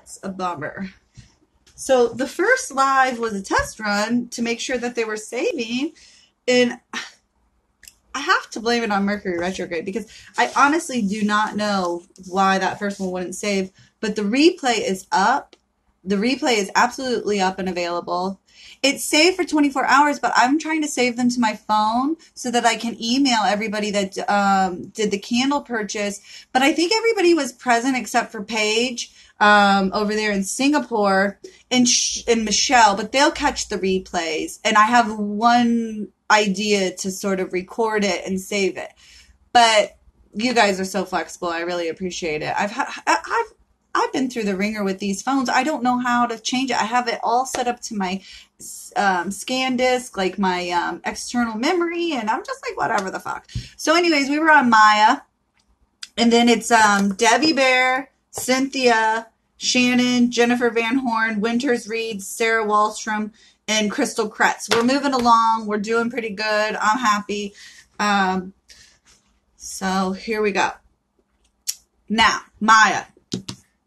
That's a bummer. So the first live was a test run to make sure that they were saving, and I have to blame it on Mercury retrograde because I honestly do not know why that first one wouldn't save, but the replay is up. The replay is absolutely up and available. It's saved for 24 hours, but I'm trying to save them to my phone so that I can email everybody that did the candle purchase. But I think everybody was present except for Paige over there in Singapore and Michelle, but they'll catch the replays. And I have one idea to sort of record it and save it. But you guys are so flexible. I really appreciate it. I've been through the ringer with these phones. I don't know how to change it. I have it all set up to my scan disk, like my external memory, and I'm just like, whatever the fuck. So anyways, we were on Maya, and then it's Debbie Bear, Cynthia, Shannon, Jennifer Van Horn, Winters Reed, Sarah Wallstrom, and Crystal Kretz. We're moving along. We're doing pretty good. I'm happy. So here we go. Now, Maya.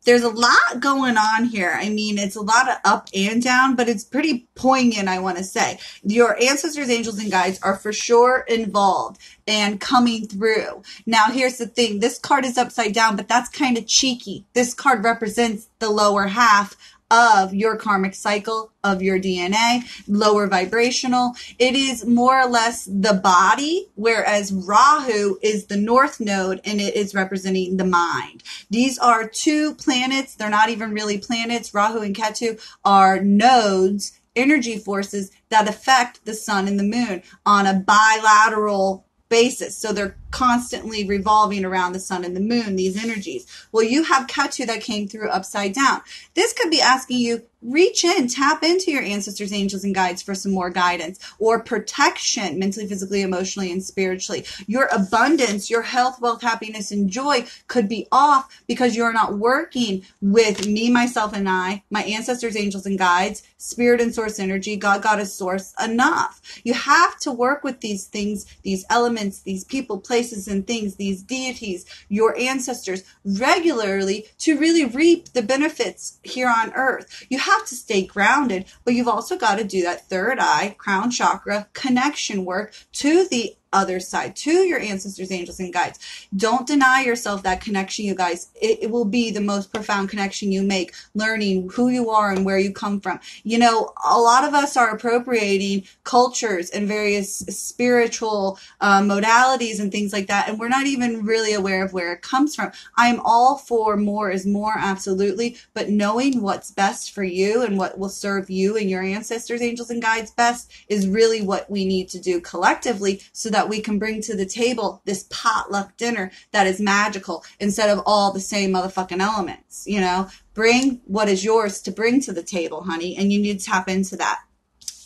There's a lot going on here. I mean, it's a lot of up and down, but it's pretty poignant, I want to say. Your ancestors, angels, and guides are for sure involved and coming through. Now, here's the thing. This card is upside down, but that's kind of cheeky. This card represents the lower half of your karmic cycle, of your DNA, lower vibrational. It is more or less the body, whereas Rahu is the north node and it is representing the mind. These are two planets. They're not even really planets. Rahu and Ketu are nodes, energy forces that affect the sun and the moon on a bilateral basis. So they're constantly revolving around the sun and the moon, these energies. Well, you have Ketu that came through upside down. This could be asking you, reach in, tap into your ancestors, angels, and guides for some more guidance or protection, mentally, physically, emotionally, and spiritually. Your abundance, your health, wealth, happiness, and joy could be off because you're not working with me, myself, and I, my ancestors, angels, and guides, spirit and source energy, God, Goddess, source, enough. You have to work with these things, these elements, these people, places, and things, these deities, your ancestors, regularly to really reap the benefits here on earth. You have to stay grounded, but you've also got to do that third eye, crown chakra connection work to the other side, to your ancestors, angels, and guides. Don't deny yourself that connection, you guys. It will be the most profound connection you make, learning who you are and where you come from. You know, a lot of us are appropriating cultures and various spiritual modalities and things like that, and we're not even really aware of where it comes from. I'm all for more is more, absolutely, but knowing what's best for you and what will serve you and your ancestors, angels, and guides best is really what we need to do collectively so that we can bring to the table this potluck dinner that is magical instead of all the same motherfucking elements, you know. Bring what is yours to bring to the table, honey, and you need to tap into that.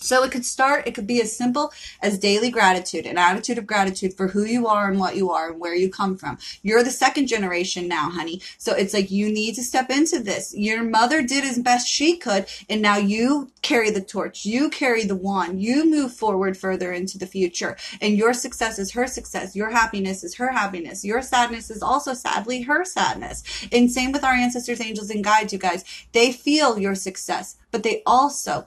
So it could be as simple as daily gratitude, an attitude of gratitude for who you are and what you are and where you come from. You're the second generation now, honey. So it's like you need to step into this. Your mother did as best she could, and now you carry the torch. You carry the wand. You move forward further into the future, and your success is her success. Your happiness is her happiness. Your sadness is also sadly her sadness. And same with our ancestors, angels, and guides, you guys. They feel your success, but they also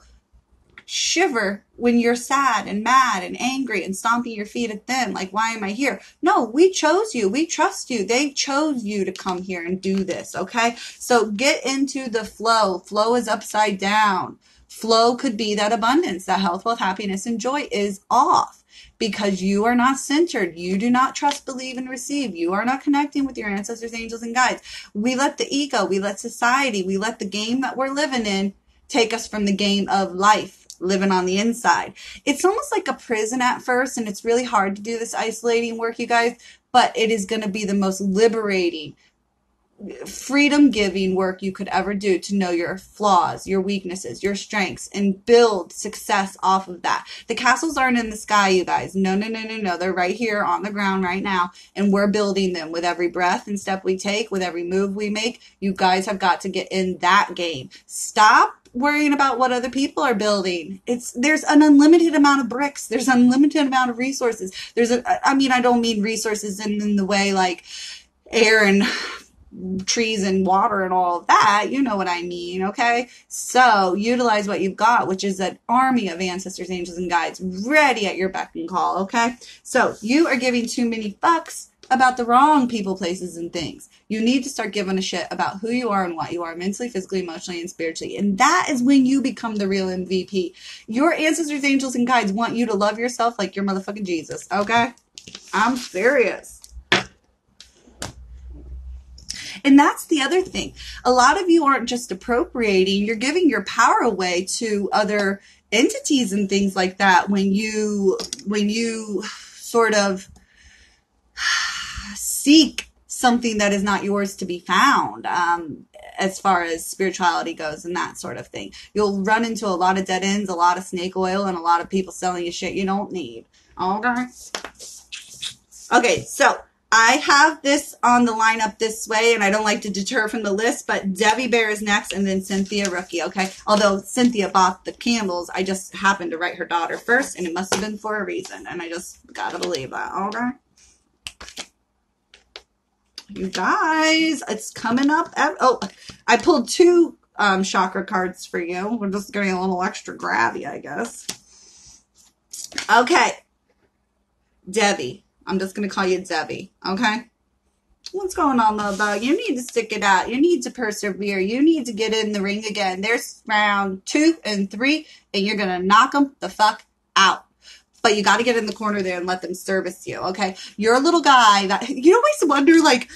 shiver when you're sad and mad and angry and stomping your feet at them like, why am I here? No, we chose you. We trust you. They chose you to come here and do this, okay? So get into the flow. Flow is upside down. Flow could be that abundance, that health, wealth, happiness, and joy is off because you are not centered. You do not trust, believe, and receive. You are not connecting with your ancestors, angels, and guides. We let the ego, we let society, we let the game that we're living in take us from the game of life. Living on the inside. It's almost like a prison at first, and it's really hard to do this isolating work, you guys, but it is going to be the most liberating, freedom-giving work you could ever do to know your flaws, your weaknesses, your strengths, and build success off of that. The castles aren't in the sky, you guys. No. They're right here on the ground right now, and we're building them with every breath and step we take, with every move we make. You guys have got to get in that game. Stop worrying about what other people are building. There's an unlimited amount of bricks. There's an unlimited amount of resources. I don't mean resources in the way like air and trees and water and all of that. You know what I mean, okay? So utilize what you've got, which is an army of ancestors, angels, and guides ready at your beck and call, okay? So you are giving too many fucks about the wrong people, places, and things. You need to start giving a shit about who you are and what you are mentally, physically, emotionally, and spiritually. And that is when you become the real MVP. Your ancestors, angels, and guides want you to love yourself like you're motherfucking Jesus, okay? I'm serious. And that's the other thing. A lot of you aren't just appropriating, you're giving your power away to other entities and things like that when you sort of seek something that is not yours to be found, as far as spirituality goes and that sort of thing. You'll run into a lot of dead ends, a lot of snake oil, and a lot of people selling you shit you don't need. Okay? Okay, so I have this on the lineup this way, and I don't like to deter from the list, but Debbie Bear is next, and then Cynthia Rookie, okay? Although Cynthia bought the candles, I just happened to write her daughter first, and it must have been for a reason, and I just gotta believe that, okay? You guys, it's coming up. Oh, I pulled two chakra cards for you. We're just getting a little extra grabby, I guess. Okay. Debbie. I'm just going to call you Debbie, okay? What's going on, little dog? You need to stick it out. You need to persevere. You need to get in the ring again. There's round 2 and 3, and you're going to knock them the fuck out. But you got to get in the corner there and let them service you, okay? You're a little guy that, you always wonder, like,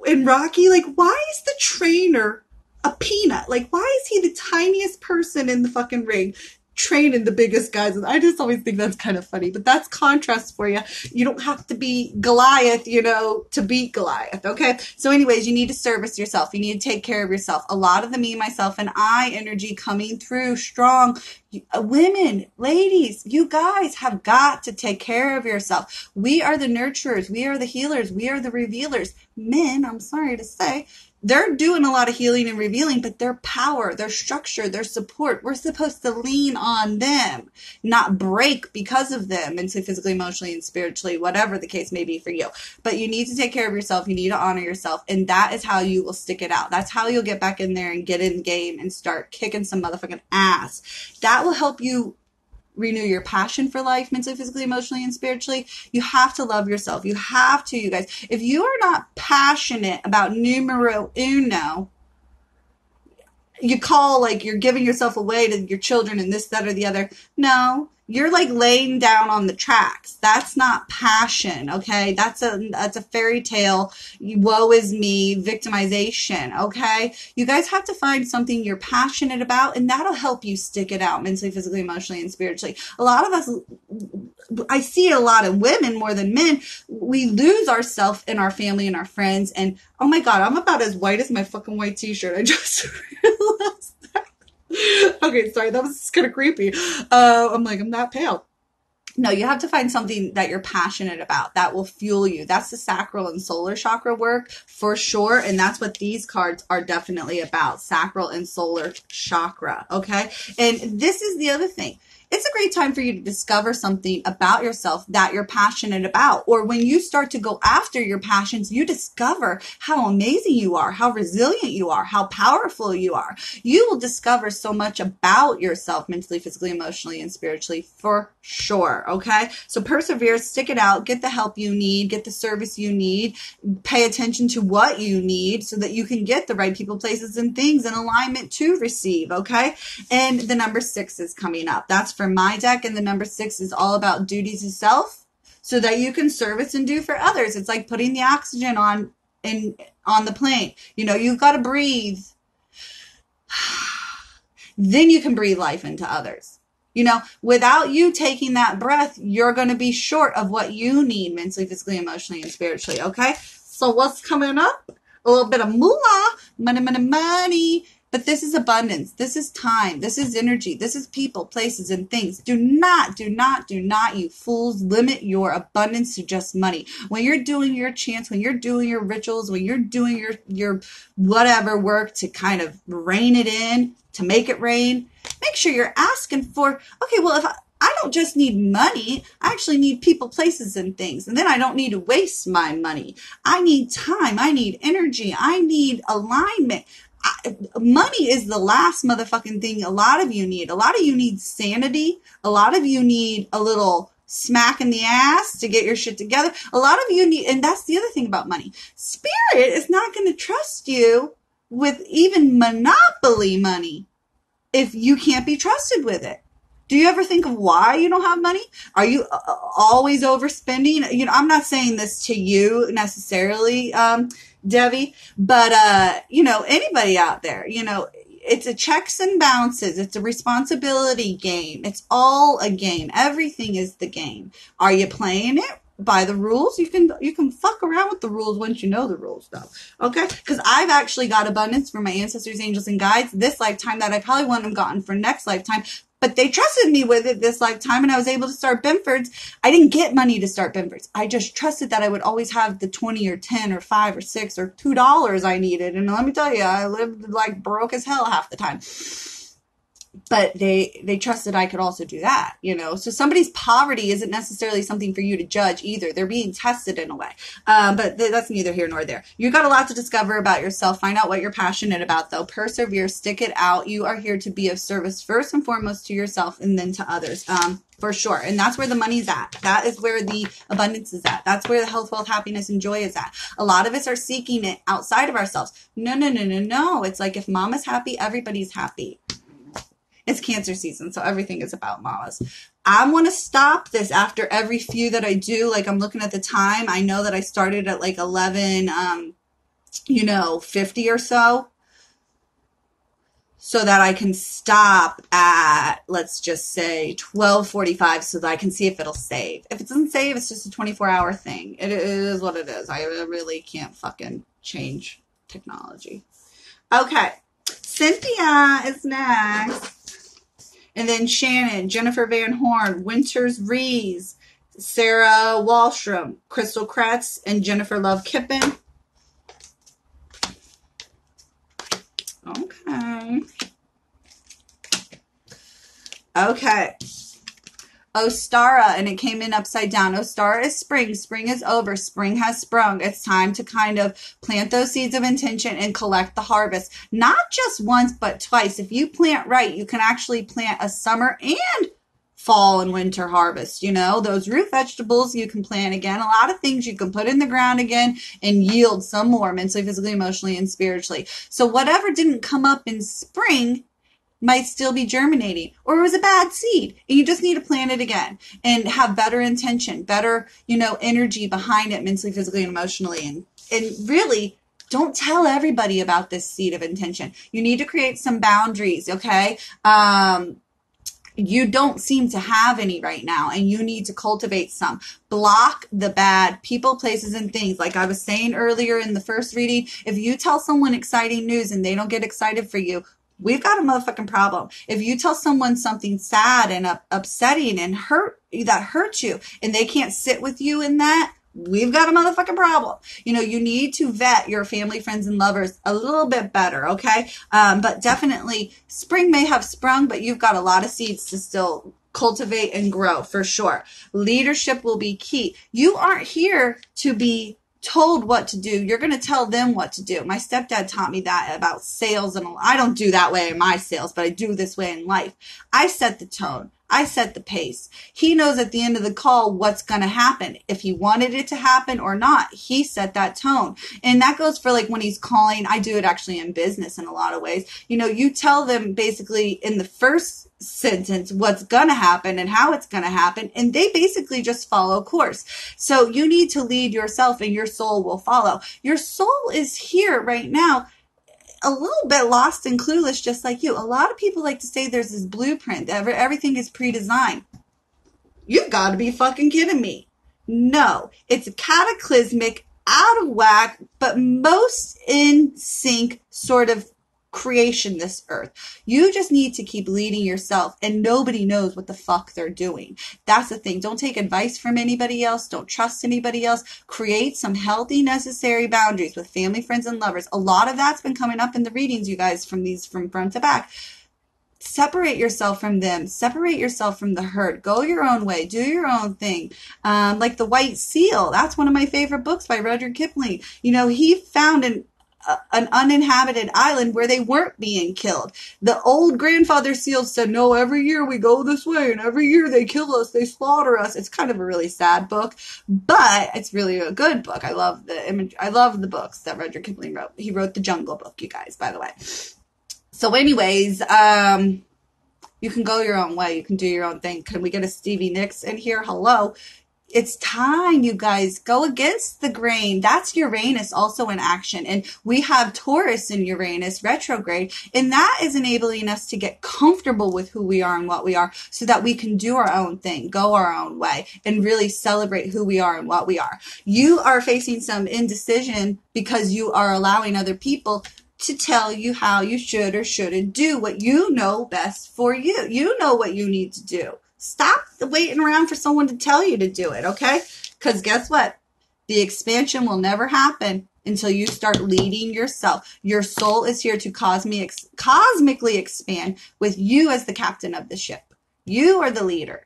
in Rocky, like, why is the trainer a peanut? Like, why is he the tiniest person in the fucking ring training the biggest guys? I just always think that's kind of funny, but that's contrast for you. You don't have to be Goliath, you know, to beat Goliath, okay? So anyways, you need to service yourself. You need to take care of yourself. A lot of the me, myself, and I energy coming through strong. Women, ladies, you guys have got to take care of yourself. We are the nurturers. We are the healers. We are the revealers. Men, I'm sorry to say, they're doing a lot of healing and revealing, but their power, their structure, their support, we're supposed to lean on them, not break because of them, mentally, physically, emotionally, and spiritually, whatever the case may be for you. But you need to take care of yourself. You need to honor yourself. And that is how you will stick it out. That's how you'll get back in there and get in game and start kicking some motherfucking ass. That will help you renew your passion for life, mentally, physically, emotionally, and spiritually. You have to love yourself. You have to, you guys. If you are not passionate about numero uno, you call like you're giving yourself away to your children and this, that, or the other. No, you're like laying down on the tracks. That's not passion, okay? That's a fairy tale, woe is me, victimization, okay? You guys have to find something you're passionate about, and that'll help you stick it out mentally, physically, emotionally, and spiritually. A lot of us, I see a lot of women more than men, we lose ourselves in our family and our friends, and oh my God, I'm about as white as my fucking white t-shirt. I just realized that. Okay, sorry, that was kind of creepy. I'm like, I'm that pale. No, you have to find something that you're passionate about that will fuel you. That's the sacral and solar chakra work for sure. And that's what these cards are definitely about. Sacral and solar chakra. Okay. And this is the other thing. It's a great time for you to discover something about yourself that you're passionate about. Or when you start to go after your passions, you discover how amazing you are, how resilient you are, how powerful you are. You will discover so much about yourself mentally, physically, emotionally, and spiritually for sure. Okay. So persevere, stick it out, get the help you need, get the service you need, pay attention to what you need so that you can get the right people, places, and things in alignment to receive. Okay. And the number 6 is coming up. That's for my deck, and the number 6 is all about duty to self so that you can service and do for others. It's like putting the oxygen on the plane. You know, you've got to breathe. Then you can breathe life into others. You know, without you taking that breath, you're going to be short of what you need mentally, physically, emotionally, and spiritually. Okay. So what's coming up? A little bit of moolah, money, money, money. But this is abundance. This is time. This is energy. This is people, places, and things. Do not, you fools, limit your abundance to just money. When you're doing your chants, when you're doing your rituals, when you're doing your whatever work to kind of rein it in, to make it rain, make sure you're asking for, okay, well, if I don't just need money. I actually need people, places, and things. And then I don't need to waste my money. I need time. I need energy. I need alignment. Money is the last motherfucking thing a lot of you need. A lot of you need sanity. A lot of you need a little smack in the ass to get your shit together. A lot of you need, and that's the other thing about money. Spirit is not going to trust you with even monopoly money if you can't be trusted with it. Do you ever think of why you don't have money? Are you always overspending? You know, I'm not saying this to you necessarily, Debbie, but, you know, anybody out there, you know, it's a checks and bounces. It's a responsibility game. It's all a game. Everything is the game. Are you playing it by the rules? You can fuck around with the rules once you know the rules, though. Okay? Because I've actually got abundance from my ancestors, angels, and guides this lifetime that I probably wouldn't have gotten for next lifetime. But they trusted me with it this lifetime, and I was able to start Binfords. I didn't get money to start Binfords. I just trusted that I would always have the 20 or 10 or 5 or 6 or $2 I needed. And let me tell you, I lived like broke as hell half the time. But they trusted I could also do that, you know. So somebody's poverty isn't necessarily something for you to judge either. They're being tested in a way. But that's neither here nor there. You got a lot to discover about yourself. Find out what you're passionate about, though. Persevere. Stick it out. You are here to be of service first and foremost to yourself and then to others. For sure. And that's where the money's at. That is where the abundance is at. That's where the health, wealth, happiness, and joy is at. A lot of us are seeking it outside of ourselves. No. It's like if mama's happy, everybody's happy. It's Cancer season, so everything is about mamas. I want to stop this after every few that I do. Like, I'm looking at the time. I know that I started at like 11, 50 or so. So that I can stop at, let's just say, 12:45 so that I can see if it'll save. If it doesn't save, it's just a 24-hour thing. It is what it is. I really can't fucking change technology. Okay. Cynthia is next. And then Shannon, Jennifer Van Horn, Winters Rees, Sarah Wallstrom, Crystal Kretz, and Jennifer Love Kippen. Okay. Ostara, and it came in upside down. Ostara is spring. Spring is over. Spring has sprung. It's time to kind of plant those seeds of intention and collect the harvest. Not just once, but twice. If you plant right, you can actually plant a summer and fall and winter harvest. You know, those root vegetables you can plant again. A lot of things you can put in the ground again and yield some more mentally, physically, emotionally, and spiritually. So whatever didn't come up in spring might still be germinating, or it was a bad seed and you just need to plant it again and have better intention, better, energy behind it mentally, physically, and emotionally. And really don't tell everybody about this seed of intention. You need to create some boundaries. Okay. You don't seem to have any right now, and you need to cultivate some. Block the bad people, places, and things. Like I was saying earlier in the first reading, if you tell someone exciting news and they don't get excited for you, we've got a motherfucking problem. If you tell someone something sad and upsetting and that hurts you, and they can't sit with you in that, we've got a motherfucking problem. You need to vet your family, friends, and lovers a little bit better, okay? But definitely, spring may have sprung, but you've got a lot of seeds to still cultivate and grow, for sure. Leadership will be key. You aren't here to be told what to do. You're going to tell them what to do. My stepdad taught me that about sales, and I don't do that way in my sales, but I do this way in life. I set the tone. I set the pace. He knows at the end of the call what's going to happen. If he wanted it to happen or not, he set that tone. And that goes for like when he's calling. I do it actually in business in a lot of ways. You tell them basically in the first sentence what's going to happen and how it's going to happen, and they basically just follow course. So you need to lead yourself, and your soul will follow. Your soul is here right now, a little bit lost and clueless, just like you. A lot of people like to say there's this blueprint, everything is pre-designed. You've got to be fucking kidding me. No, it's a cataclysmic, out of whack, but most in sync sort of creation, this earth. You just need to keep leading yourself, and nobody knows what the fuck they're doing. That's the thing. Don't take advice from anybody else. Don't trust anybody else. Create some healthy, necessary boundaries with family, friends, and lovers. A lot of that's been coming up in the readings, you guys, from front to back. separate yourself from them. Separate yourself from the herd. Go your own way. Do your own thing. Like The White Seal. That's one of my favorite books by Rudyard Kipling. You know, he found an uninhabited island where they weren't being killed. The old grandfather seals said, no, every year we go this way and every year they kill us, they slaughter us. It's kind of a really sad book, but it's really a good book. I love the image. I love the books that Rudyard Kipling wrote. He wrote The Jungle Book, you guys, by the way. So anyways, you can go your own way. You can do your own thing. Can we get a Stevie Nicks in here? Hello. It's time, you guys. Go against the grain. That's Uranus also in action. And we have Taurus in Uranus retrograde. And that is enabling us to get comfortable with who we are and what we are so that we can do our own thing, go our own way, and really celebrate who we are and what we are. You are facing some indecision because you are allowing other people to tell you how you should or shouldn't do what you know best for you. You know what you need to do. Stop waiting around for someone to tell you to do it, okay? Because guess what? The expansion will never happen until you start leading yourself. Your soul is here to cosmically expand with you as the captain of the ship. You are the leader.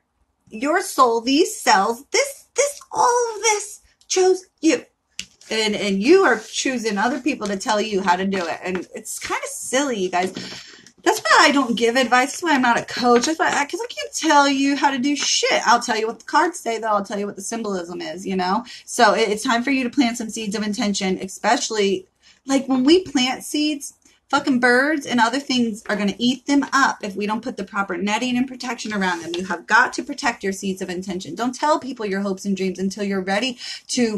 Your soul, these cells, all of this chose you. And you are choosing other people to tell you how to do it. And it's kind of silly, you guys. That's why I don't give advice. That's why I'm not a coach. That's why, because I can't tell you how to do shit. I'll tell you what the cards say, though. I'll tell you what the symbolism is, you know? So it's time for you to plant some seeds of intention, especially, like, when we plant seeds, fucking birds and other things are going to eat them up if we don't put the proper netting and protection around them. You have got to protect your seeds of intention. Don't tell people your hopes and dreams until you're ready to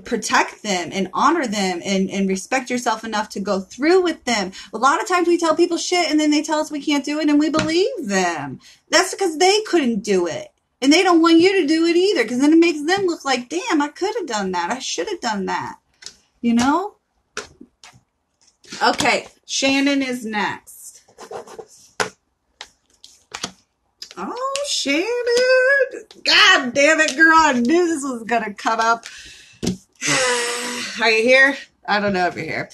protect them and honor them and respect yourself enough to go through with them. A lot of times we tell people shit and then they tell us we can't do it and we believe them. That's because they couldn't do it. And they don't want you to do it either, because then it makes them look like, damn, I could have done that. I should have done that. You know? Okay, Shannon is next. Oh, Shannon. God damn it, girl. I knew this was going to come up. Are you here? I don't know if you're here.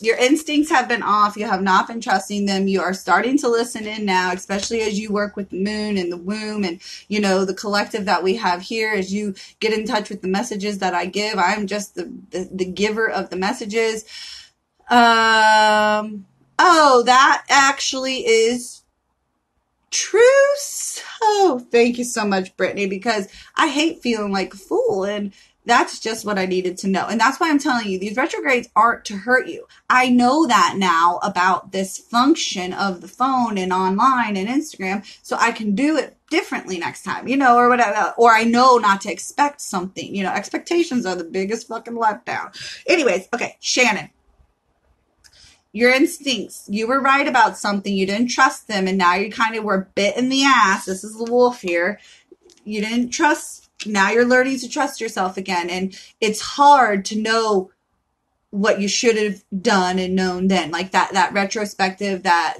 Your instincts have been off. You have not been trusting them. You are starting to listen in now, especially as you work with the moon and the womb and, you know, the collective that we have here. As you get in touch with the messages that I give, I'm just the giver of the messages. Oh, that actually is true. So thank you so much, Brittany, because I hate feeling like a fool, and that's just what I needed to know. And that's why I'm telling you, these retrogrades aren't to hurt you. I know that now about this function of the phone and online and Instagram, so I can do it differently next time, you know, or whatever. Or I know not to expect something. You know, expectations are the biggest fucking letdown. Anyways, okay, Shannon. Your instincts. You were right about something. You didn't trust them, and now you kind of were bit in the ass. This is the wolf here. You didn't trust. Now you're learning to trust yourself again, and it's hard to know what you should have done and known then. Like that retrospective, that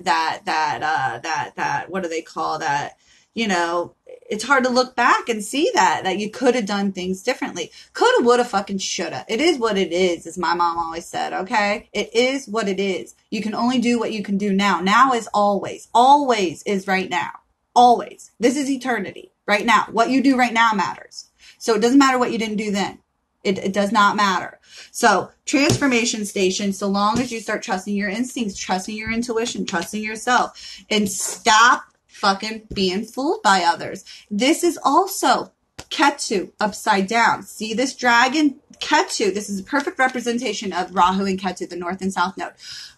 what do they call that? You know, it's hard to look back and see that you could have done things differently. Coulda, woulda, fucking shoulda. It is what it is, as my mom always said, okay? It is what it is. You can only do what you can do now. Now is always. Always is right now. Always. This is eternity. Right now. What you do right now matters. So it doesn't matter what you didn't do then. It does not matter. So transformation station, so long as you start trusting your instincts, trusting your intuition, trusting yourself, and stop fucking being fooled by others. This is also Ketu upside down. See this dragon? Ketu, this is a perfect representation of Rahu and Ketu, the north and south node.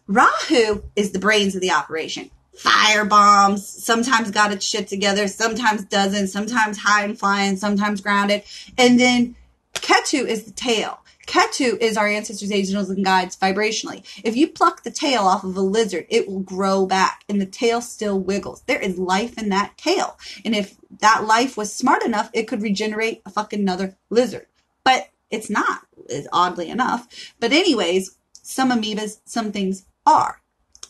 Rahu is the brains of the operation. Fire bombs, sometimes got its shit together, sometimes doesn't, sometimes high and flying, sometimes grounded. And then Ketu is the tail. Ketu is our ancestors, angels, and guides vibrationally. If you pluck the tail off of a lizard, it will grow back, and the tail still wiggles. There is life in that tail. And if that life was smart enough, it could regenerate a fucking another lizard. But it's not, oddly enough. But anyways, some amoebas, some things are.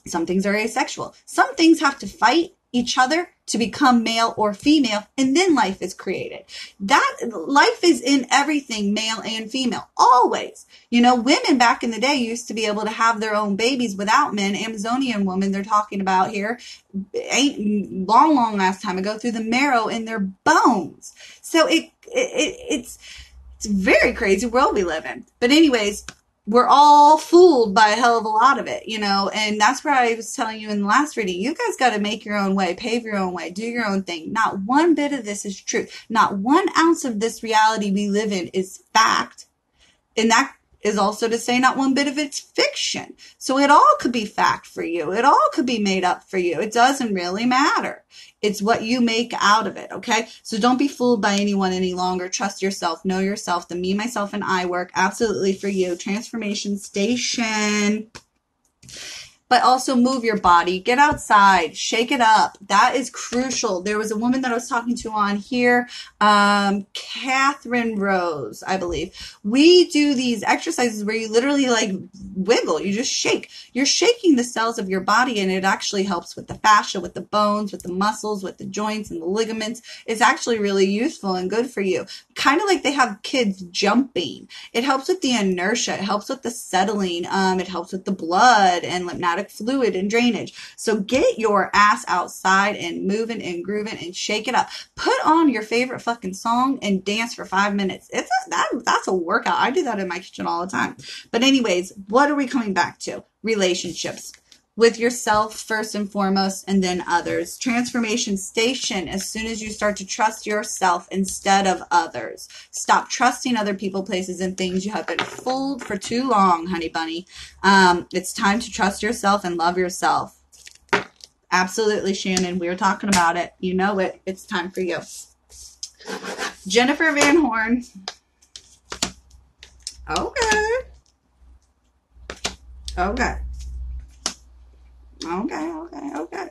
Some things are asexual. Some things have to fight each other to become male or female, and then life is created. That life is in everything, male and female, always. You know, women back in the day used to be able to have their own babies without men. Amazonian women they're talking about here, ain't long last time ago, through the marrow in their bones. So it's a very crazy world we live in. But anyways, we're all fooled by a hell of a lot of it, you know, and that's where I was telling you in the last reading, you guys got to make your own way, pave your own way, do your own thing. Not one bit of this is true. Not 1 ounce of this reality we live in is fact. And that is also to say not one bit of it's fiction. So it all could be fact for you. It all could be made up for you. It doesn't really matter. It's what you make out of it, okay? So don't be fooled by anyone any longer. Trust yourself. Know yourself. The me, myself, and I work absolutely for you. Transformation Station. But also move your body. Get outside. Shake it up. That is crucial. There was a woman that I was talking to on here, Catherine Rose, I believe. We do these exercises where you literally like wiggle. You just shake. You're shaking the cells of your body, and it actually helps with the fascia, with the bones, with the muscles, with the joints and the ligaments. It's actually really useful and good for you. Kind of like they have kids jumping. It helps with the inertia. It helps with the settling. It helps with the blood and lymphatic fluid and drainage. So get your ass outside and moving and grooving and shake it up. Put on your favorite fucking song and dance for 5 minutes. That's a workout. I do that in my kitchen all the time. But anyways, what are we coming back to? Relationships. With yourself first and foremost, and then others. Transformation Station. As soon as you start to trust yourself instead of others. Stop trusting other people, places, and things. You have been fooled for too long, honey bunny. It's time to trust yourself and love yourself. Absolutely, Shannon. We were talking about it. You know it. It's time for you. Jennifer Van Horn. Okay. Okay. Okay.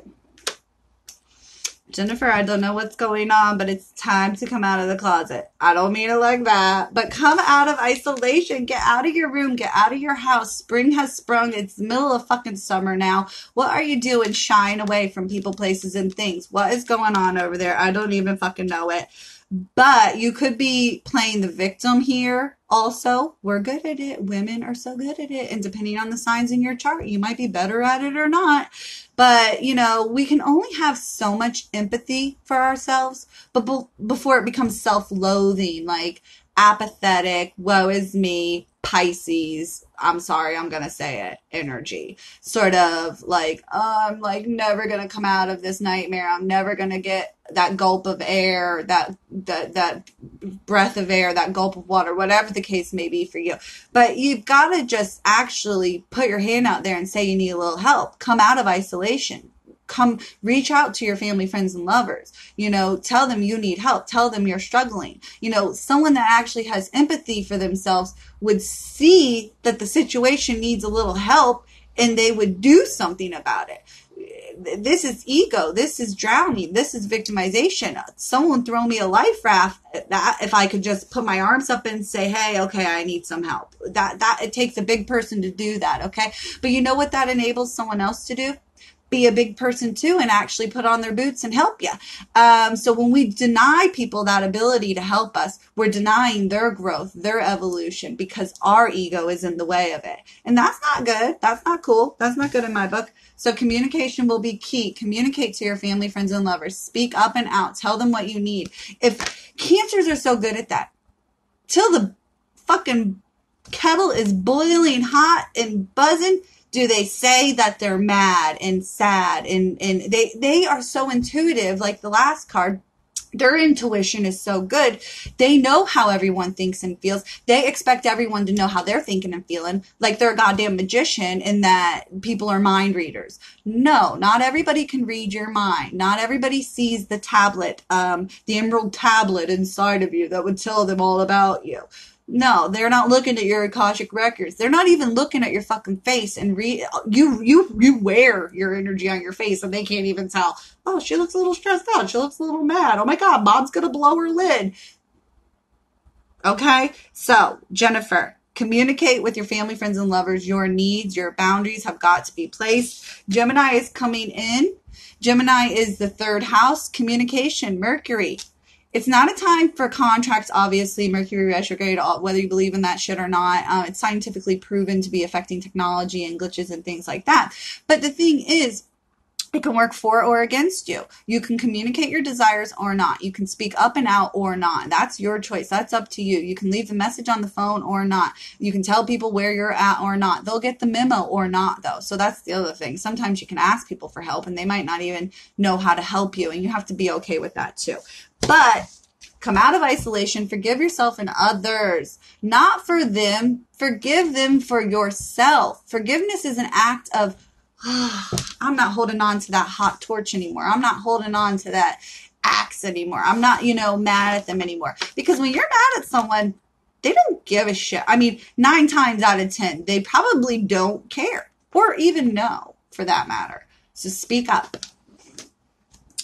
Jennifer, I don't know what's going on, but it's time to come out of the closet. I don't mean it like that, but come out of isolation. Get out of your room. Get out of your house. Spring has sprung. It's the middle of fucking summer now. What are you doing shying away from people, places, and things? What is going on over there? I don't even fucking know it. But you could be playing the victim here also. We're good at it. Women are so good at it. And depending on the signs in your chart, you might be better at it or not. But, you know, we can only have so much empathy for ourselves, but before it becomes self-loathing, like apathetic, woe is me, Pisces, I'm sorry, I'm going to say it, energy. Sort of like, I'm like never going to come out of this nightmare. I'm never going to get that gulp of air, that breath of air, that gulp of water, whatever the case may be for you. But you've got to just actually put your hand out there and say you need a little help. Come out of isolation. Come reach out to your family, friends, and lovers. You know, tell them you need help. Tell them you're struggling. You know, someone that actually has empathy for themselves would see that the situation needs a little help and they would do something about it. This is ego. This is drowning. This is victimization. Someone throw me a life raft. That if I could just put my arms up and say, hey, okay, I need some help. That it takes a big person to do that. Okay. But you know what that enables someone else to do? Be a big person too and actually put on their boots and help you. So when we deny people that ability to help us, we're denying their growth, their evolution, because our ego is in the way of it. And that's not good. That's not cool. That's not good in my book. So communication will be key. Communicate to your family, friends, and lovers. Speak up and out. Tell them what you need. If cancers are so good at that, till the fucking kettle is boiling hot and buzzing, do they say that they're mad and sad and they are so intuitive, like the last card. Their intuition is so good. They know how everyone thinks and feels. They expect everyone to know how they're thinking and feeling, like they're a goddamn magician and that people are mind readers. No, not everybody can read your mind. Not everybody sees the tablet, the emerald tablet inside of you that would tell them all about you. No, they're not looking at your Akashic records. They're not even looking at your fucking face and you wear your energy on your face and they can't even tell. Oh, she looks a little stressed out. She looks a little mad. Oh my God, Mom's going to blow her lid. Okay. So Jennifer, Communicate with your family, friends, and lovers. Your needs, your boundaries have got to be placed. Gemini is coming in. Gemini is the third house, communication, Mercury. It's not a time for contracts, obviously, Mercury retrograde, whether you believe in that shit or not. It's scientifically proven to be affecting technology and glitches and things like that. But the thing is, it can work for or against you. You can communicate your desires or not. You can speak up and out or not. That's your choice. That's up to you. You can leave the message on the phone or not. You can tell people where you're at or not. They'll get the memo or not, though. So that's the other thing. Sometimes you can ask people for help and they might not even know how to help you, and you have to be okay with that too. But come out of isolation, forgive yourself and others. Not for them. Forgive them for yourself. Forgiveness is an act of, I'm not holding on to that hot torch anymore. I'm not holding on to that axe anymore. I'm not, mad at them anymore. Because when you're mad at someone, they don't give a shit. I mean, 9 times out of 10, they probably don't care or even know, for that matter. So speak up.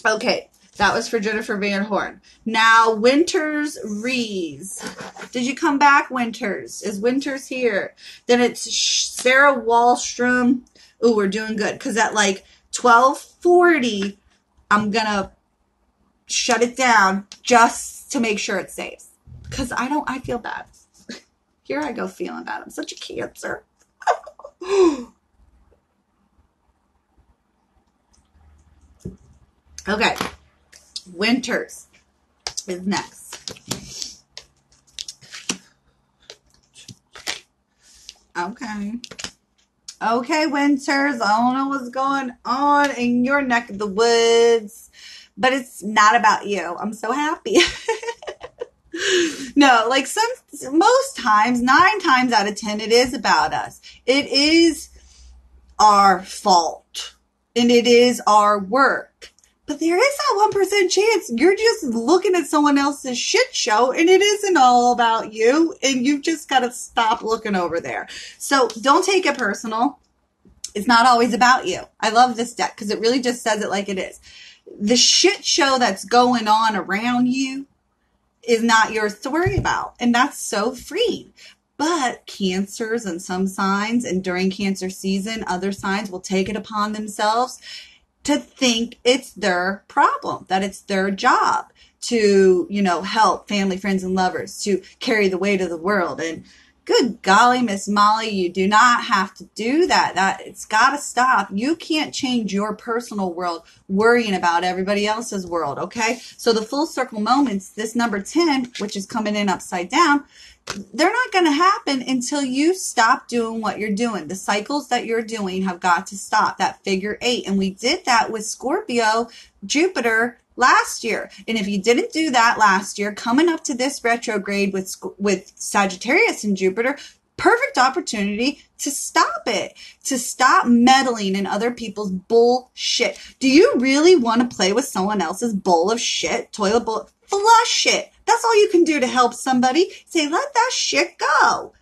Okay, that was for Jennifer Van Horn. Now, Winters Rees. Did you come back, Winters? Is Winters here? Then it's Sarah Wallstrom. Ooh, we're doing good. Because at like 12:40, I'm going to shut it down just to make sure it saves. Because I feel bad. Here I go feeling bad. I'm such a Cancer. Okay. Winters is next. Okay, Winters, I don't know what's going on in your neck of the woods, but it's not about you. I'm so happy. No, like most times, 9 times out of 10, it is about us. It is our fault, and it is our work. But there is that 1% chance you're just looking at someone else's shit show and it isn't all about you, and you've just got to stop looking over there. So don't take it personal. It's not always about you. I love this deck because it really just says it like it is. The shit show that's going on around you is not yours to worry about, and that's so freeing. But Cancers and some signs, and during Cancer season, other signs will take it upon themselves to think it's their problem, that it's their job to, help family, friends, and lovers, to carry the weight of the world. And good golly, Miss Molly, you do not have to do that. It's got to stop. You can't change your personal world worrying about everybody else's world, okay? So the full circle moments, this number 10, which is coming in upside down, they're not going to happen until you stop doing what you're doing. The cycles that you're doing have got to stop. That figure 8. And we did that with Scorpio, Jupiter last year. And if you didn't do that last year, coming up to this retrograde with Sagittarius and Jupiter, perfect opportunity to stop it, to stop meddling in other people's bullshit. Do you really want to play with someone else's bowl of shit, toilet bowl? Flush it. That's all you can do to help somebody. Say, let that shit go.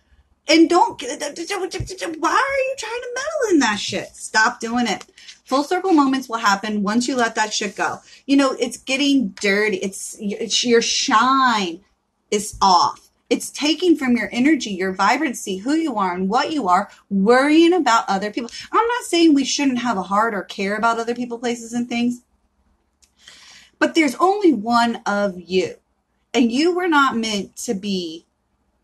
And don't, why are you trying to meddle in that shit? Stop doing it. Full circle moments will happen once you let that shit go. It's getting dirty. It's your shine is off. It's taking from your energy, your vibrancy, who you are and what you are, worrying about other people. I'm not saying we shouldn't have a heart or care about other people, places, and things. But there's only one of you. And you were not meant to be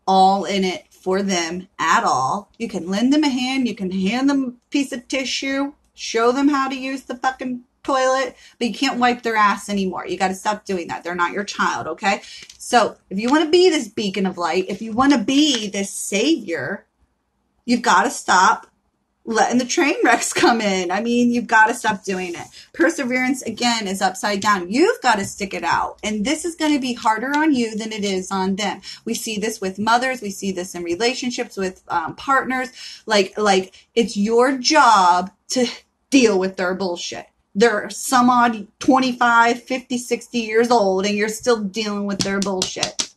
all in it for them at all. You can lend them a hand. You can hand them a piece of tissue. Show them how to use the fucking toilet. But you can't wipe their ass anymore. You got to stop doing that. They're not your child, okay? So if you want to be this beacon of light, if you want to be this savior, you've got to stop letting the train wrecks come in. I mean, you've got to stop doing it. Perseverance, again, is upside down. You've got to stick it out. And this is going to be harder on you than it is on them. We see this with mothers. We see this in relationships with partners. Like it's your job to deal with their bullshit. They're some odd 25, 50, 60 years old, and you're still dealing with their bullshit.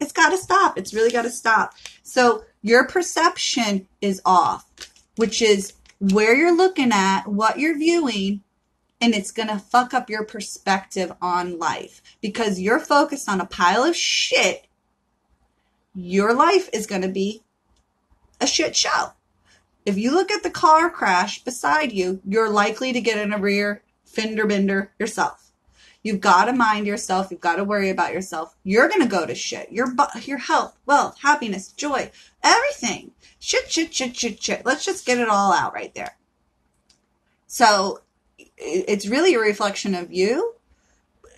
It's got to stop. It's really got to stop. So your perception is off, which is where you're looking at, what you're viewing, and it's going to fuck up your perspective on life. Because you're focused on a pile of shit, your life is going to be a shit show. If you look at the car crash beside you, you're likely to get in a rear fender bender yourself. You've got to mind yourself. You've got to worry about yourself. You're going to go to shit. Your health, wealth, happiness, joy, everything. Shit. Let's just get it all out right there. So it's really a reflection of you.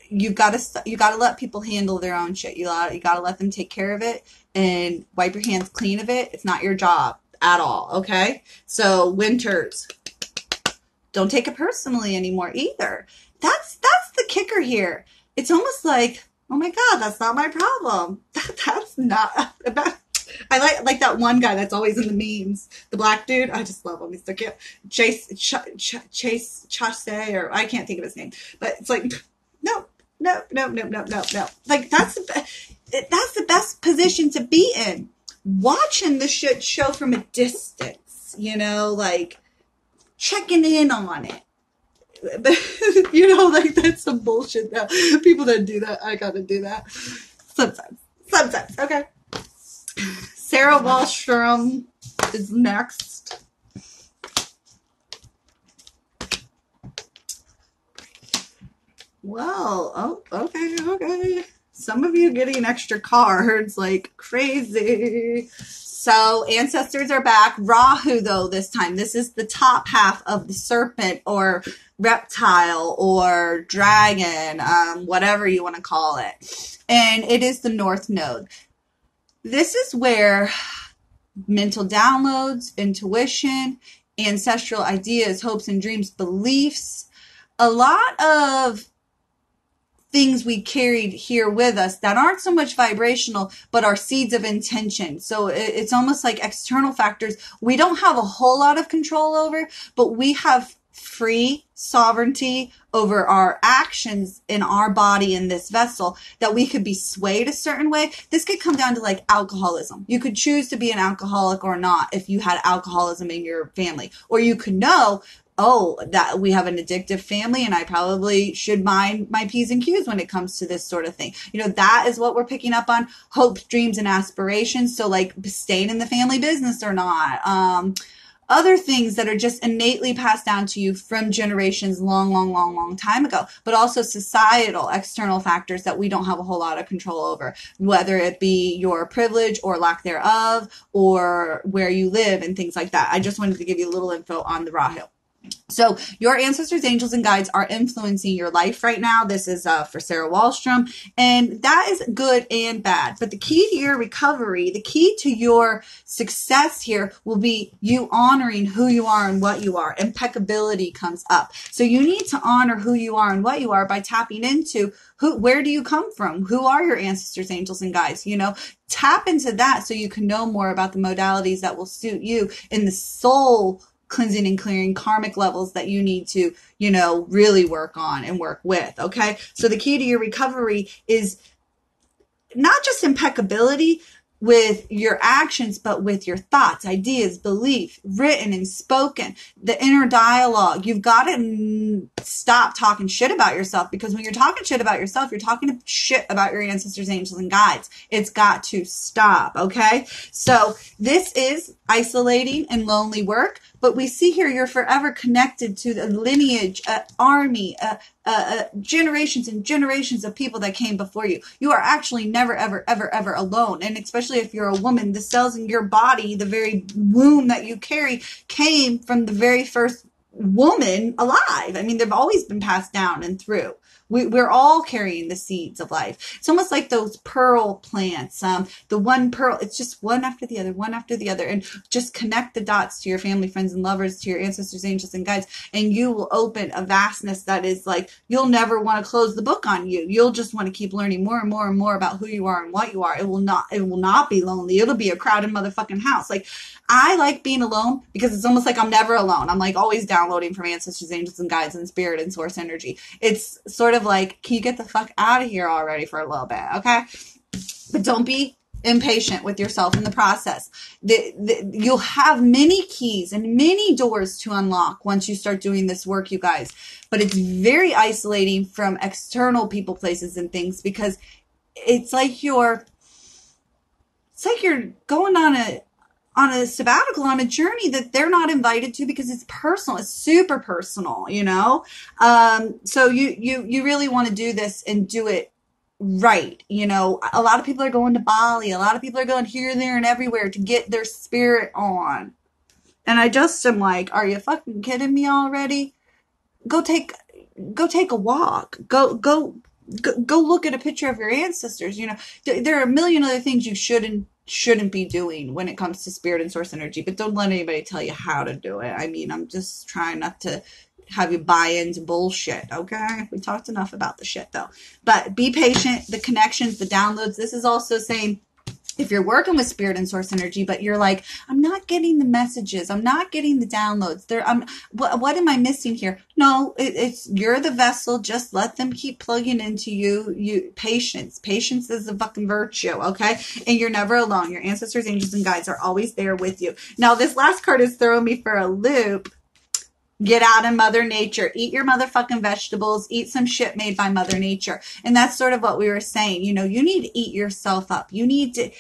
You got to let people handle their own shit. You got to let them take care of it and wipe your hands clean of it. It's not your job at all. Okay. So winters, don't take it personally anymore either. That's the kicker here. It's almost like, oh my God, that's not my problem. That's not about. I like that one guy that's always in the memes, the black dude. I just love him. He's so cute. Chase Chasse, or I can't think of his name, but it's like, no. Like that's the best position to be in. Watching the shit show from a distance, like checking in on it. But, like that's some bullshit now. People that do that, I gotta do that. Sometimes, okay. Sarah Wallstrom is next. Well, okay. Some of you getting extra cards like crazy. So ancestors are back. Rahu, though, this time. This is the top half of the serpent or reptile or dragon, whatever you want to call it. And it is the North Node. This is where mental downloads, intuition, ancestral ideas, hopes and dreams, beliefs, a lot of things we carried here with us that aren't so much vibrational, but are seeds of intention. So it's almost like external factors we don't have a whole lot of control over, but we have free sovereignty over our actions in our body in this vessel, that we could be swayed a certain way. This could come down to like alcoholism. You could choose to be an alcoholic or not if you had alcoholism in your family, or you could know, oh, that we have an addictive family and I probably should mind my P's and Q's when it comes to this sort of thing. That is what we're picking up on. Hopes, dreams, and aspirations. So like staying in the family business or not. Other things that are just innately passed down to you from generations long time ago, but also societal external factors that we don't have a whole lot of control over, whether it be your privilege or lack thereof, or where you live and things like that. I just wanted to give you a little info on the Rahu. So your ancestors, angels, and guides are influencing your life right now. This is for Sarah Wallstrom, and that is good and bad. But the key to your recovery, the key to your success here will be you honoring who you are and what you are. Impeccability comes up. So you need to honor who you are and what you are by tapping into where do you come from? Who are your ancestors, angels, and guides? Tap into that so you can know more about the modalities that will suit you in the soul cleansing and clearing karmic levels that you need to, really work on and work with. Okay. So the key to your recovery is not just impeccability with your actions, but with your thoughts, ideas, belief, written and spoken, the inner dialogue. You've got to stop talking shit about yourself, because when you're talking shit about yourself, you're talking shit about your ancestors, angels, and guides. It's got to stop. Okay. So this is isolating and lonely work, but we see here you're forever connected to the lineage, army, generations and generations of people that came before you. You are actually never, ever alone. And especially if you're a woman, the cells in your body, the very womb that you carry, came from the very first woman alive. I mean, they've always been passed down and through. We're all carrying the seeds of life. It's almost like those pearl plants. The one pearl, it's just one after the other, and just connect the dots to your family, friends, and lovers, to your ancestors, angels, and guides, and you will open a vastness that is like, you'll never want to close the book on you. You'll just want to keep learning more and more and more about who you are and what you are. It will not be lonely. It'll be a crowded motherfucking house. Like, I like being alone because it's almost like I'm never alone. I'm like always downloading from ancestors, angels, and guides, and spirit and source energy. It's sort of like, can you get the fuck out of here already for a little bit? Okay. But don't be impatient with yourself in the process. You'll have many keys and many doors to unlock once you start doing this work, you guys. But it's very isolating from external people, places, and things, because it's like you're going on on a sabbatical, on a journey that they're not invited to because it's personal. It's super personal, you know? So you really want to do this and do it right. You know, a lot of people are going to Bali. A lot of people are going here, there, and everywhere to get their spirit on. And I just am like, are you fucking kidding me already? Go take a walk. Go look at a picture of your ancestors. You know, there are a million other things you shouldn't be doing when it comes to spirit and source energy, but don't let anybody tell you how to do it. I mean, I'm just trying not to have you buy into bullshit. Okay. We talked enough about the shit though, but be patient. The connections, the downloads. This is also saying, if you're working with spirit and source energy, but you're like, I'm not getting the messages, I'm not getting the downloads. What am I missing here? No, it's you're the vessel. Just let them keep plugging into you. Patience is a fucking virtue, okay? And you're never alone. Your ancestors, angels, and guides are always there with you. Now, this last card is throwing me for a loop. Get out of Mother Nature. Eat your motherfucking vegetables. Eat some shit made by Mother Nature. And that's sort of what we were saying. You know, you need to eat yourself up. You need to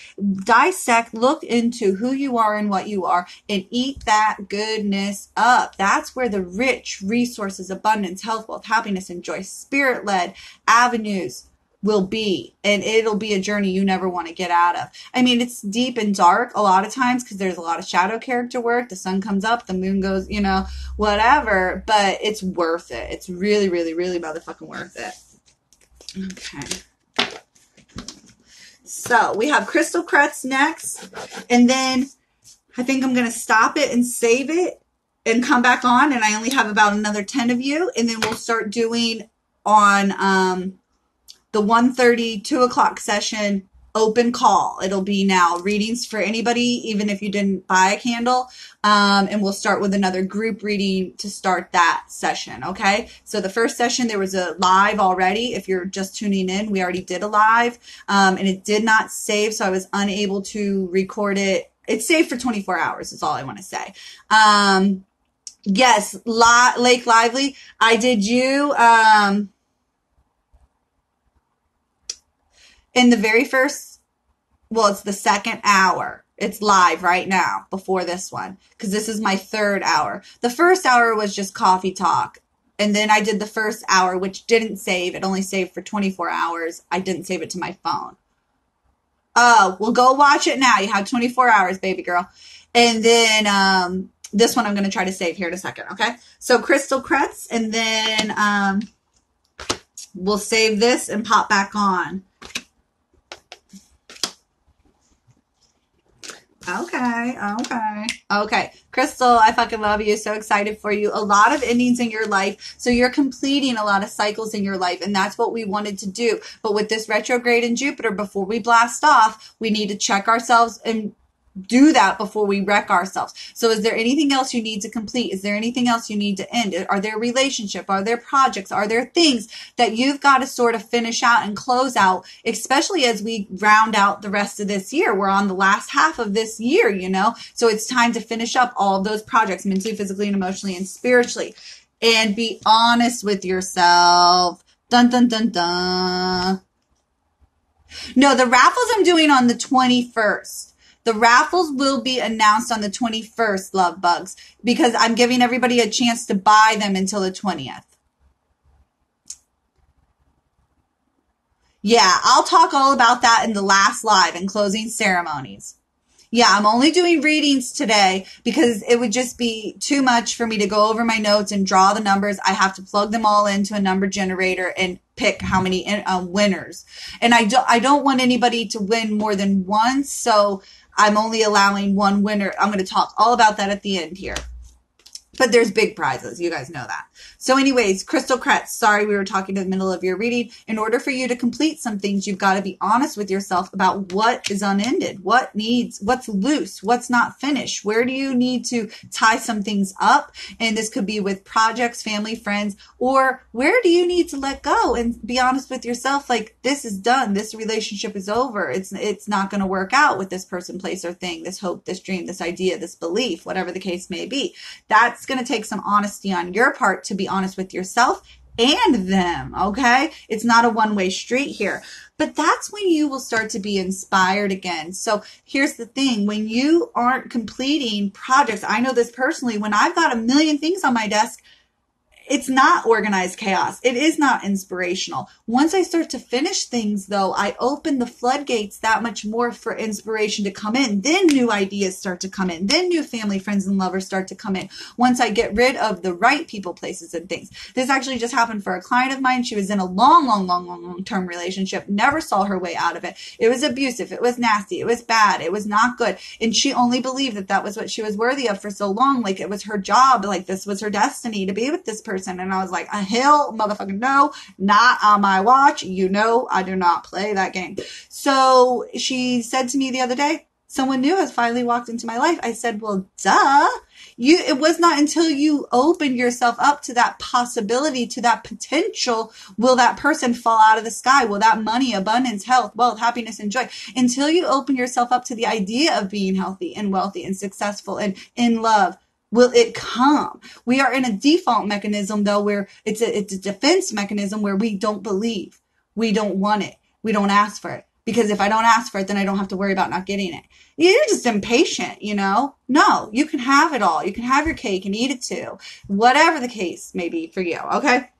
dissect, look into who you are and what you are, and eat that goodness up. That's where the rich resources, abundance, health, wealth, happiness, and joy, spirit-led avenues will be, and it'll be a journey you never want to get out of. I mean, it's deep and dark a lot of times because there's a lot of shadow character work. The sun comes up, the moon goes, you know, whatever, but it's worth it. It's really, really, really motherfucking worth it. Okay. So we have Crystal Kretz next, and then I think I'm going to stop it and save it and come back on, and I only have about another 10 of you, and then we'll start doing on, the 1:30, 2 o'clock session, open call. It'll be now readings for anybody, even if you didn't buy a candle. And we'll start with another group reading to start that session. Okay. So the first session, there was a live already. If you're just tuning in, we already did a live, and it did not save. So I was unable to record it. It's saved for 24 hours is all I want to say. Yes. Lake Lively. I did you, in the very first, well, it's the second hour. It's live right now before this one because this is my third hour. The first hour was just coffee talk. And then I did the first hour, which didn't save. It only saved for 24 hours. I didn't save it to my phone. Oh, well, go watch it now. You have 24 hours, baby girl. And then this one I'm going to try to save here in a second, okay? So Crystal Kretz, and then we'll save this and pop back on. Okay. Crystal, I fucking love you. So excited for you. A lot of endings in your life. So you're completing a lot of cycles in your life. And that's what we wanted to do. But with this retrograde in Jupiter, before we blast off, we need to check ourselves and do that before we wreck ourselves. So is there anything else you need to complete? Is there anything else you need to end? Are there relationships? Are there projects? Are there things that you've got to sort of finish out and close out, especially as we round out the rest of this year? We're on the last half of this year, you know? So it's time to finish up all of those projects mentally, physically, and emotionally, and spiritually. And be honest with yourself. Dun, dun, dun, dun. No, the raffles I'm doing on the 21st. The raffles will be announced on the 21st, love bugs, because I'm giving everybody a chance to buy them until the 20th. Yeah, I'll talk all about that in the last live and closing ceremonies. Yeah, I'm only doing readings today because it would just be too much for me to go over my notes and draw the numbers. I have to plug them all into a number generator and pick how many winners. And I don't want anybody to win more than once, so I'm only allowing one winner. I'm going to talk all about that at the end here. But there's big prizes. You guys know that. So anyways, Crystal Kretz, sorry we were talking in the middle of your reading. In order for you to complete some things, you've got to be honest with yourself about what is unended, what's loose, what's not finished. Where do you need to tie some things up? And this could be with projects, family, friends, or where do you need to let go and be honest with yourself? Like, this is done. This relationship is over. It's not going to work out with this person, place, or thing, this hope, this dream, this idea, this belief, whatever the case may be. That's going to take some honesty on your part to be honest with yourself and them, okay? It's not a one-way street here. But that's when you will start to be inspired again. So here's the thing. When you aren't completing projects, I know this personally, when I've got a million things on my desk, it's not organized chaos. It is not inspirational. Once I start to finish things, though, I open the floodgates that much more for inspiration to come in. Then new ideas start to come in. Then new family, friends, and lovers start to come in. Once I get rid of the right people, places, and things. This actually just happened for a client of mine. She was in a long-term relationship, never saw her way out of it. It was abusive. It was nasty. It was bad. It was not good. And she only believed that that was what she was worthy of for so long. Like it was her job. Like this was her destiny to be with this person. And I was like, hell motherfucking no, not on my watch. You know, I do not play that game. So she said to me the other day, someone new has finally walked into my life. I said, well, duh. It was not until you opened yourself up to that possibility, to that potential, will that person fall out of the sky? Will that money, abundance, health, wealth, happiness, and joy? Until you open yourself up to the idea of being healthy and wealthy and successful and in love, will it come? We are in a default mechanism, though, where it's a defense mechanism where we don't believe. We don't want it. We don't ask for it. Because if I don't ask for it, then I don't have to worry about not getting it. You're just impatient, you know? No, you can have it all. You can have your cake and eat it too. Whatever the case may be for you, okay?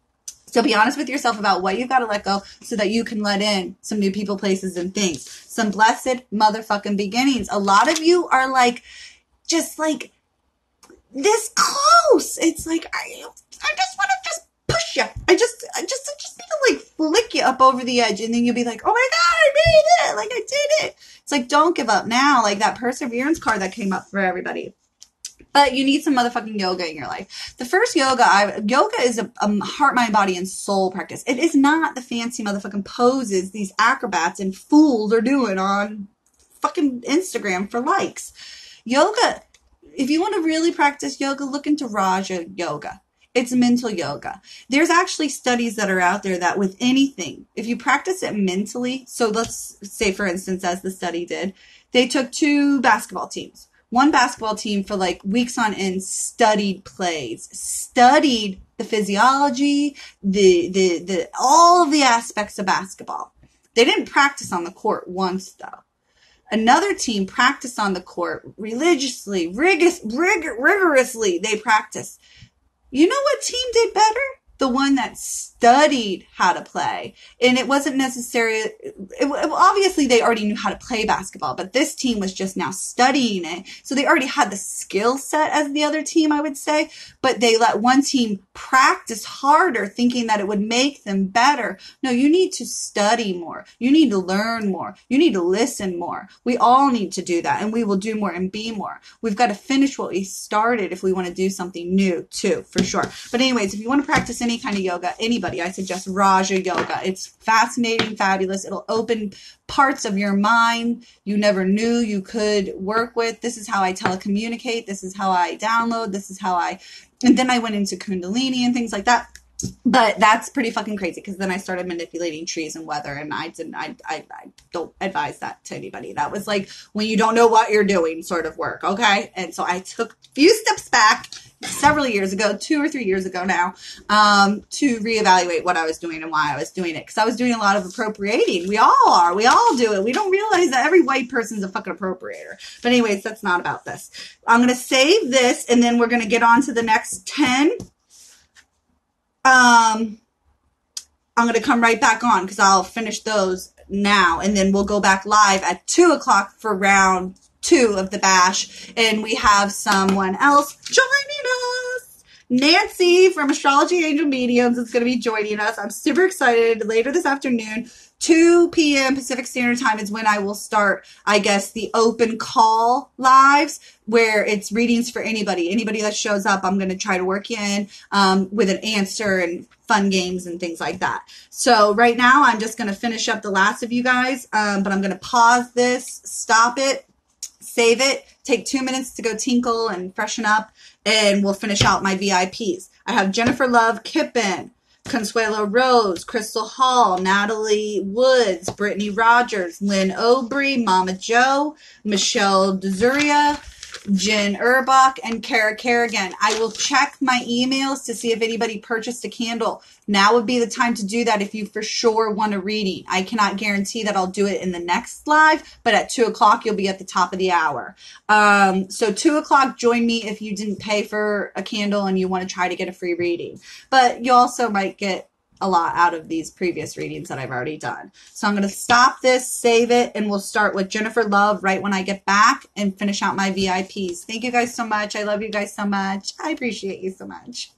So be honest with yourself about what you've got to let go so that you can let in some new people, places, and things. Some blessed motherfucking beginnings. A lot of you are like, just like, this close. It's like, I just want to just push you. I just need to like flick you up over the edge. And then you'll be like, oh my God, I made it. Like I did it. It's like, don't give up now. Like that perseverance card that came up for everybody. But you need some motherfucking yoga in your life. The first yoga is a heart, mind, body, and soul practice. It is not the fancy motherfucking poses these acrobats and fools are doing on fucking Instagram for likes. Yoga, if you want to really practice yoga, look into Raja Yoga. It's mental yoga. There's actually studies that are out there that with anything, if you practice it mentally, so let's say, for instance, as the study did, they took 2 basketball teams. One basketball team for like weeks on end studied plays, studied the physiology, the all of the aspects of basketball. They didn't practice on the court once, though. Another team practiced on the court religiously, rigorously. They practiced. You know what team did better? The one that studied how to play. And it wasn't necessary. Obviously, they already knew how to play basketball, but this team was just now studying it. So they already had the skill set as the other team, I would say. But they let one team practice harder, thinking that it would make them better. No, you need to study more. You need to learn more. You need to listen more. We all need to do that, and we will do more and be more. We've got to finish what we started if we want to do something new, too, for sure. But anyways, if you want to practice any kind of yoga, anybody, I suggest Raja Yoga. It's fascinating, fabulous. It'll open parts of your mind you never knew you could work with. This is how I telecommunicate. This is how I download. This is how and then I went into Kundalini and things like that. But that's pretty fucking crazy because then I started manipulating trees and weather, and I don't advise that to anybody. That was like when you don't know what you're doing sort of work, okay? And so I took a few steps back several years ago, 2 or 3 years ago now, to reevaluate what I was doing and why I was doing it. Because I was doing a lot of appropriating. We all are. We all do it. We don't realize that every white person's a fucking appropriator. But anyways, that's not about this. I'm going to save this, and then we're going to get on to the next 10. I'm going to come right back on because I'll finish those now, and then we'll go back live at 2 o'clock for round 2 of the bash, and we have someone else joining us. Nancy from Astrology Angel Mediums is going to be joining us. I'm super excited. Later this afternoon, 2 p.m. Pacific Standard Time is when I will start, I guess, the open call lives where it's readings for anybody. Anybody that shows up, I'm going to try to work you in with an answer and fun games and things like that. So right now, I'm just going to finish up the last of you guys, but I'm going to pause this, stop it, save it, take 2 minutes to go tinkle and freshen up, and we'll finish out my VIPs. I have Jennifer Love Kippen, Consuelo Rose, Crystal Hall, Natalie Woods, Brittany Rogers, Lynn Aubrey, Mama Joe, Michelle Dezuria, Jen Urbach, and Kara Kerrigan. I will check my emails to see if anybody purchased a candle. Now would be the time to do that if you for sure want a reading. I cannot guarantee that I'll do it in the next live, but at 2 o'clock, you'll be at the top of the hour. So 2 o'clock, join me if you didn't pay for a candle and you want to try to get a free reading. But you also might get a lot out of these previous readings that I've already done. So I'm going to stop this, save it, and we'll start with Jennifer Love right when I get back and finish out my VIPs. Thank you guys so much. I love you guys so much. I appreciate you so much.